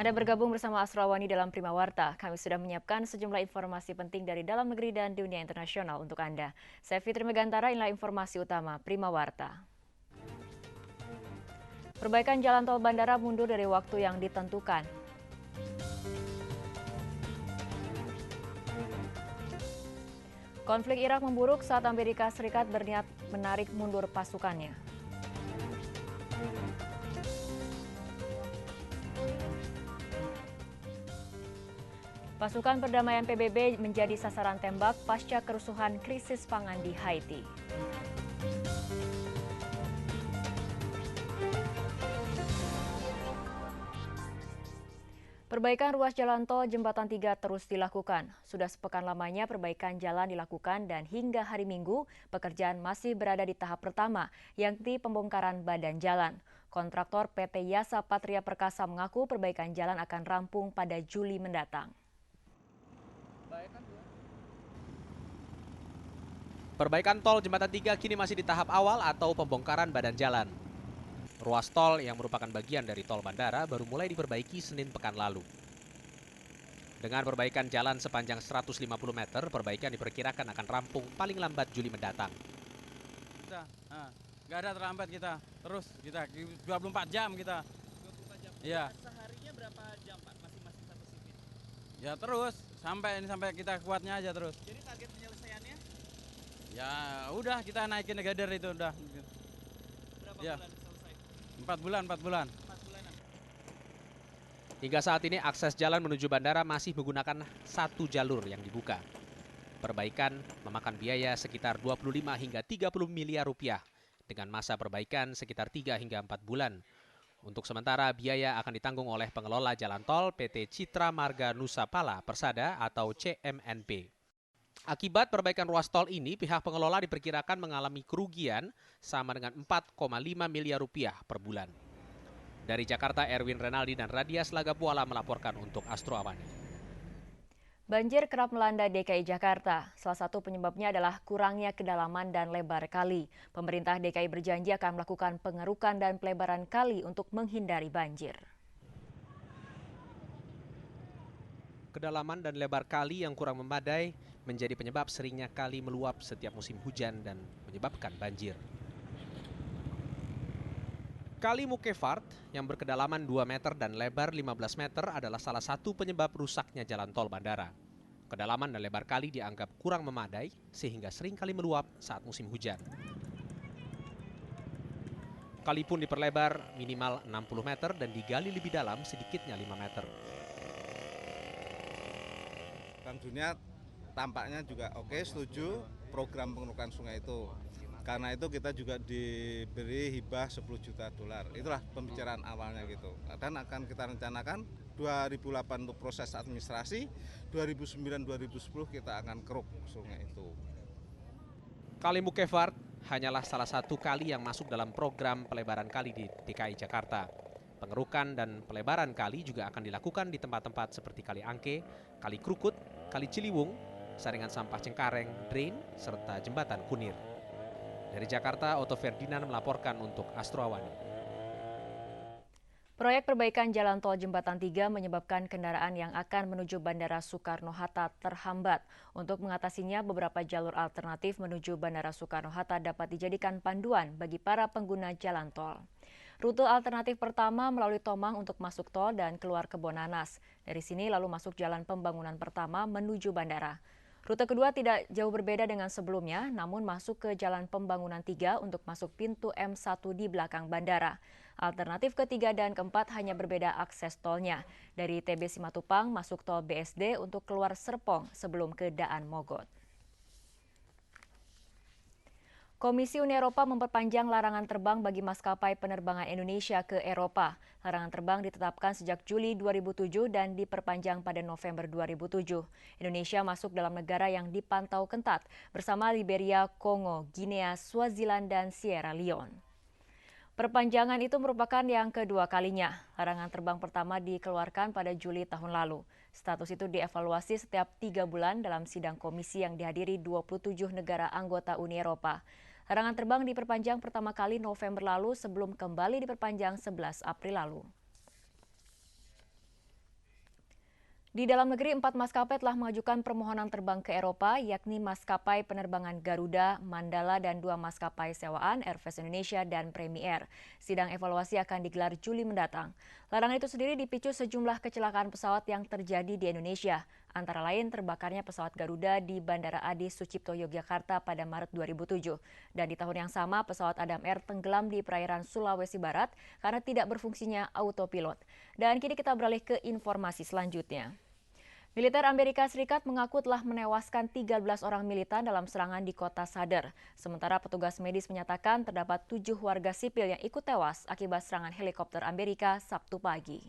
Anda bergabung bersama Asrawani dalam Prima Warta. Kami sudah menyiapkan sejumlah informasi penting dari dalam negeri dan dunia internasional untuk Anda. Saya Fitri Megantara, inilah informasi utama Prima Warta. Perbaikan jalan tol bandara mundur dari waktu yang ditentukan. Konflik Irak memburuk saat Amerika Serikat berniat menarik mundur pasukannya. Pasukan perdamaian PBB menjadi sasaran tembak pasca kerusuhan krisis pangan di Haiti. Perbaikan ruas jalan tol Jembatan 3 terus dilakukan. Sudah sepekan lamanya perbaikan jalan dilakukan dan hingga hari Minggu pekerjaan masih berada di tahap pertama, yakni pembongkaran badan jalan. Kontraktor PT Yasa Patria Perkasa mengaku perbaikan jalan akan rampung pada Juli mendatang. Perbaikan tol Jembatan 3 kini masih di tahap awal atau pembongkaran badan jalan. Ruas tol yang merupakan bagian dari tol bandara baru mulai diperbaiki Senin pekan lalu. Dengan perbaikan jalan sepanjang 150 meter, perbaikan diperkirakan akan rampung paling lambat Juli mendatang. Nggak ada terlambat kita, terus kita 24 jam kita. 24 jam. Iya. Seharinya berapa jam Pak? Masing-masing satu shift? Ya terus sampai kita kuatnya aja terus. Jadi target penyelesaiannya Ya udah kita naikin gather itu udah. berapa Ya. bulan selesai? 4 bulan. 4 bulanan. Hingga saat ini akses jalan menuju bandara masih menggunakan satu jalur yang dibuka. Perbaikan memakan biaya sekitar 25 hingga 30 miliar rupiah dengan masa perbaikan sekitar 3 hingga 4 bulan. Untuk sementara biaya akan ditanggung oleh pengelola jalan tol PT Citra Marga Nusapala Persada atau CMNP. Akibat perbaikan ruas tol ini, pihak pengelola diperkirakan mengalami kerugian sama dengan 4,5 miliar rupiah per bulan. Dari Jakarta, Erwin Renaldi dan Radias Lagapuala melaporkan untuk Astro Awani. Banjir kerap melanda DKI Jakarta. Salah satu penyebabnya adalah kurangnya kedalaman dan lebar kali. Pemerintah DKI berjanji akan melakukan pengerukan dan pelebaran kali untuk menghindari banjir. Kedalaman dan lebar kali yang kurang memadai menjadi penyebab seringnya kali meluap setiap musim hujan dan menyebabkan banjir. Kali Mukefart yang berkedalaman 2 meter dan lebar 15 meter adalah salah satu penyebab rusaknya jalan tol bandara. Kedalaman dan lebar kali dianggap kurang memadai sehingga sering kali meluap saat musim hujan. Kali pun diperlebar minimal 60 meter dan digali lebih dalam sedikitnya 5 meter. Bank Dunia tampaknya juga oke, setuju program pengerukan sungai itu. Karena itu kita juga diberi hibah 10 juta dolar. Itulah pembicaraan awalnya gitu. Dan akan kita rencanakan 2008 untuk proses administrasi, 2009-2010 kita akan keruk sungai itu. Kali Mukefart hanyalah salah satu kali yang masuk dalam program pelebaran kali di DKI Jakarta. Pengerukan dan pelebaran kali juga akan dilakukan di tempat-tempat seperti Kali Angke, Kali Krukut, Kali Ciliwung, saringan sampah Cengkareng, drain, serta jembatan Kunir. Dari Jakarta, Otto Ferdinand melaporkan untuk Astro Awani. Proyek perbaikan jalan tol Jembatan 3 menyebabkan kendaraan yang akan menuju Bandara Soekarno-Hatta terhambat. Untuk mengatasinya, beberapa jalur alternatif menuju Bandara Soekarno-Hatta dapat dijadikan panduan bagi para pengguna jalan tol. Rute alternatif pertama melalui Tomang untuk masuk tol dan keluar Kebonanas. Dari sini lalu masuk jalan pembangunan pertama menuju bandara. Rute kedua tidak jauh berbeda dengan sebelumnya, namun masuk ke Jalan Pembangunan 3 untuk masuk pintu M1 di belakang bandara. Alternatif ketiga dan keempat hanya berbeda akses tolnya. Dari TB Simatupang masuk tol BSD untuk keluar Serpong sebelum ke Daan Mogot. Komisi Uni Eropa memperpanjang larangan terbang bagi maskapai penerbangan Indonesia ke Eropa. Larangan terbang ditetapkan sejak Juli 2007 dan diperpanjang pada November 2007. Indonesia masuk dalam negara yang dipantau ketat bersama Liberia, Kongo, Guinea, Swaziland, dan Sierra Leone. Perpanjangan itu merupakan yang kedua kalinya. Larangan terbang pertama dikeluarkan pada Juli tahun lalu. Status itu dievaluasi setiap 3 bulan dalam sidang komisi yang dihadiri 27 negara anggota Uni Eropa. Larangan terbang diperpanjang pertama kali November lalu sebelum kembali diperpanjang 11 April lalu. Di dalam negeri, 4 maskapai telah mengajukan permohonan terbang ke Eropa, yakni maskapai penerbangan Garuda, Mandala, dan 2 maskapai sewaan, Airfast Indonesia dan Premier. Sidang evaluasi akan digelar Juli mendatang. Larangan itu sendiri dipicu sejumlah kecelakaan pesawat yang terjadi di Indonesia, antara lain terbakarnya pesawat Garuda di Bandara Adi Sucipto, Yogyakarta pada Maret 2007. Dan di tahun yang sama, pesawat Adam Air tenggelam di perairan Sulawesi Barat karena tidak berfungsinya autopilot. Dan kini kita beralih ke informasi selanjutnya. Militer Amerika Serikat mengaku telah menewaskan 13 orang militan dalam serangan di kota Sadr. Sementara petugas medis menyatakan terdapat 7 warga sipil yang ikut tewas akibat serangan helikopter Amerika Sabtu pagi.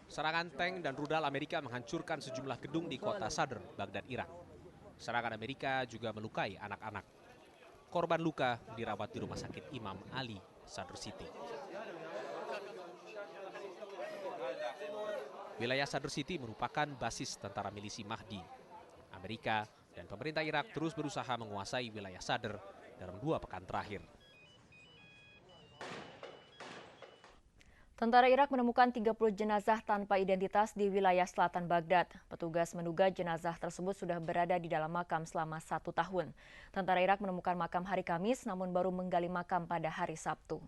Serangan tank dan rudal Amerika menghancurkan sejumlah gedung di kota Sadr, Baghdad, Irak. Serangan Amerika juga melukai anak-anak. Korban luka dirawat di rumah sakit Imam Ali, Sadr City. Wilayah Sadr City merupakan basis tentara milisi Mahdi. Amerika dan pemerintah Irak terus berusaha menguasai wilayah Sadr dalam 2 pekan terakhir. Tentara Irak menemukan 30 jenazah tanpa identitas di wilayah selatan Baghdad. Petugas menduga jenazah tersebut sudah berada di dalam makam selama 1 tahun. Tentara Irak menemukan makam hari Kamis namun baru menggali makam pada hari Sabtu.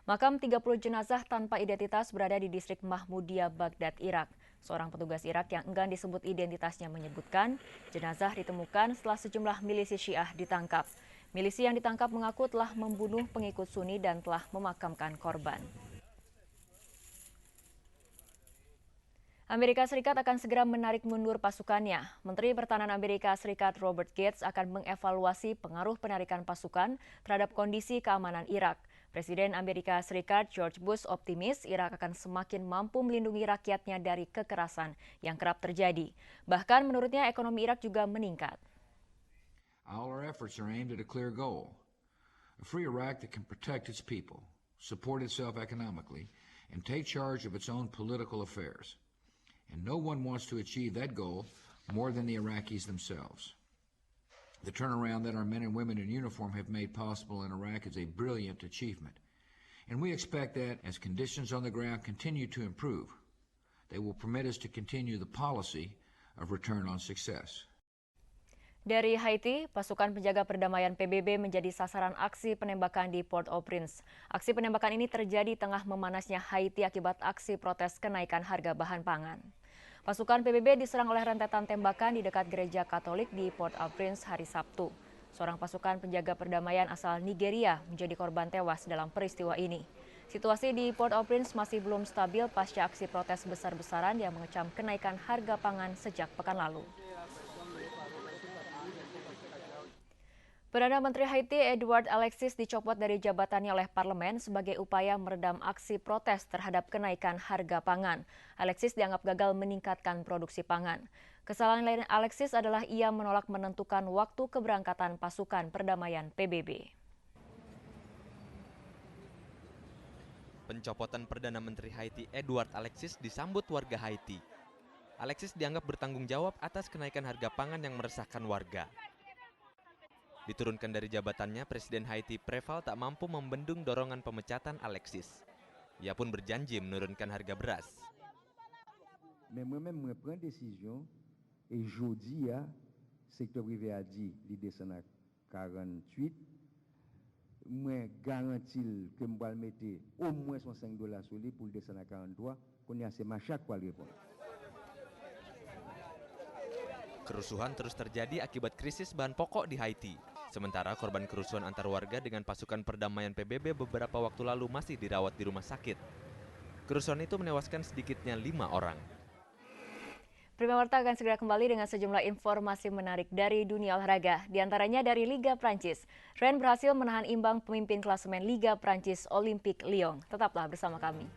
Makam 30 jenazah tanpa identitas berada di distrik Mahmudiyah, Baghdad, Irak. Seorang petugas Irak yang enggan disebut identitasnya menyebutkan jenazah ditemukan setelah sejumlah milisi Syiah ditangkap. Milisi yang ditangkap mengaku telah membunuh pengikut Sunni dan telah memakamkan korban. Amerika Serikat akan segera menarik mundur pasukannya. Menteri Pertahanan Amerika Serikat Robert Gates akan mengevaluasi pengaruh penarikan pasukan terhadap kondisi keamanan Irak. Presiden Amerika Serikat George Bush optimis Irak akan semakin mampu melindungi rakyatnya dari kekerasan yang kerap terjadi. Bahkan menurutnya ekonomi Irak juga meningkat. All our efforts are aimed at a clear goal. A free Iraq that can protect its people, support itself economically, and take charge of its own political affairs. And no one wants to achieve that goal more than the Iraqis themselves. The turnaround that our men and women in uniform have made possible in Iraq is a brilliant achievement. And we expect that as conditions on the ground continue to improve, they will permit us to continue the policy of return on success. Dari Haiti, pasukan penjaga perdamaian PBB menjadi sasaran aksi penembakan di Port-au-Prince. Aksi penembakan ini terjadi tengah memanasnya Haiti akibat aksi protes kenaikan harga bahan pangan. Pasukan PBB diserang oleh rentetan tembakan di dekat gereja Katolik di Port-au-Prince hari Sabtu. Seorang pasukan penjaga perdamaian asal Nigeria menjadi korban tewas dalam peristiwa ini. Situasi di Port-au-Prince masih belum stabil pasca aksi protes besar-besaran yang mengecam kenaikan harga pangan sejak pekan lalu. Perdana Menteri Haiti Edouard Alexis dicopot dari jabatannya oleh parlemen sebagai upaya meredam aksi protes terhadap kenaikan harga pangan. Alexis dianggap gagal meningkatkan produksi pangan. Kesalahan lain Alexis adalah ia menolak menentukan waktu keberangkatan pasukan perdamaian PBB. Pencopotan Perdana Menteri Haiti Edouard Alexis disambut warga Haiti. Alexis dianggap bertanggung jawab atas kenaikan harga pangan yang meresahkan warga. Diturunkan dari jabatannya, Presiden Haiti Preval tak mampu membendung dorongan pemecatan Alexis. Ia pun berjanji menurunkan harga beras. Mais moi-même, je prends décision et jeudi, secteur privé a dit qu'il descend à 48. Moi, garantis que je vais mettre au moins $5 sur lui pour descendre à 43. Qu'on y a c'est machaque pour répondre. Kerusuhan terus terjadi akibat krisis bahan pokok di Haiti. Sementara korban kerusuhan antar warga dengan pasukan perdamaian PBB beberapa waktu lalu masih dirawat di rumah sakit. Kerusuhan itu menewaskan sedikitnya 5 orang. Prima Warta akan segera kembali dengan sejumlah informasi menarik dari dunia olahraga, di antaranya dari Liga Prancis. Rennes berhasil menahan imbang pemimpin klasemen Liga Prancis Olympique Lyon. Tetaplah bersama kami.